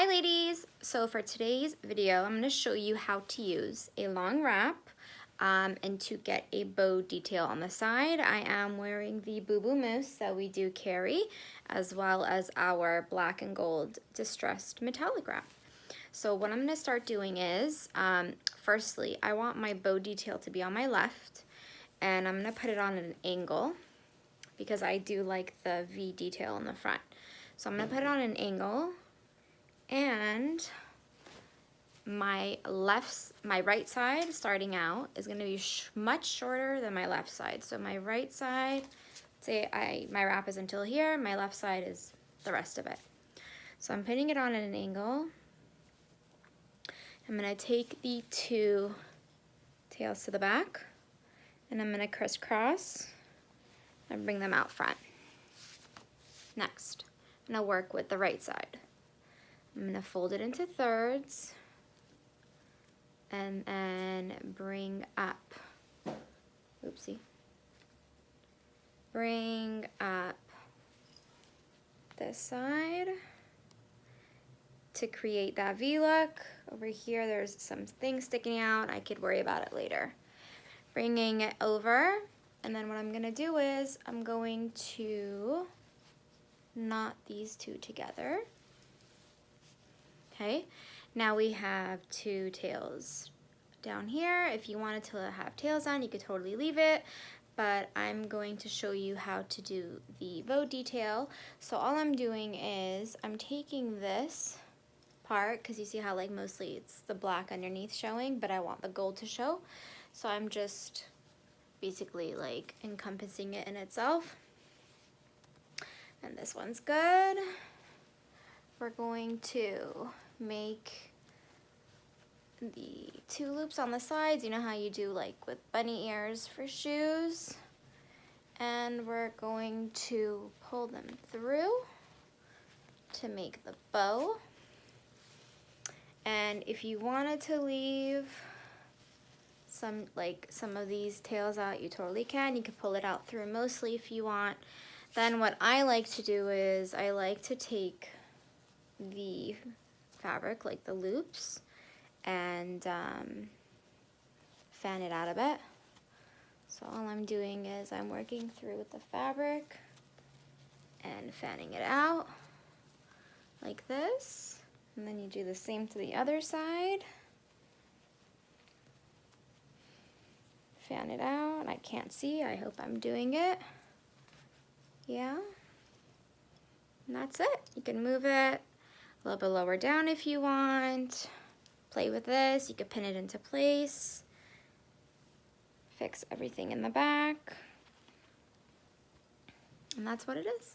Hi ladies! So for today's video, I'm going to show you how to use a long wrap and to get a bow detail on the side. I am wearing the Boo Boo Moose that we do carry, as well as our black and gold distressed metallic wrap. So what I'm going to start doing is, firstly, I want my bow detail to be on my left, and I'm going to put it on an angle because I do like the V detail in the front. So I'm going to put it on an angle, and my right side starting out is going to be much shorter than my left side. So my right side, say my wrap is until here, my left side is the rest of it. So I'm putting it on at an angle. I'm going to take the two tails to the back, and I'm going to crisscross and bring them out front. Next, I'm going to work with the right side. I'm going to fold it into thirds and then bring up, bring up this side to create that V look. Over here there's some things sticking out. I could worry about it later. Bringing it over, and then what I'm going to do is I'm going to knot these two together. Okay, now we have two tails down here. If you wanted to have tails on, you could totally leave it, but I'm going to show you how to do the bow detail. So all I'm doing is I'm taking this part, because you see how like mostly it's the black underneath showing, but I want the gold to show. So I'm just basically like encompassing it in itself. And this one's good. We're going to make the two loops on the sides. You know how you do like with bunny ears for shoes? And we're going to pull them through to make the bow. And if you wanted to leave some of these tails out, you totally can. You can pull it out through mostly if you want. Then what I like to do is I like to take the fabric, like the loops, and fan it out a bit. So all I'm doing is I'm working through with the fabric and fanning it out like this. And then you do the same to the other side. Fan it out. I can't see. I hope I'm doing it. Yeah. And that's it. You can move it a little bit lower down if you want. Play with this. You could pin it into place. Fix everything in the back. And that's what it is.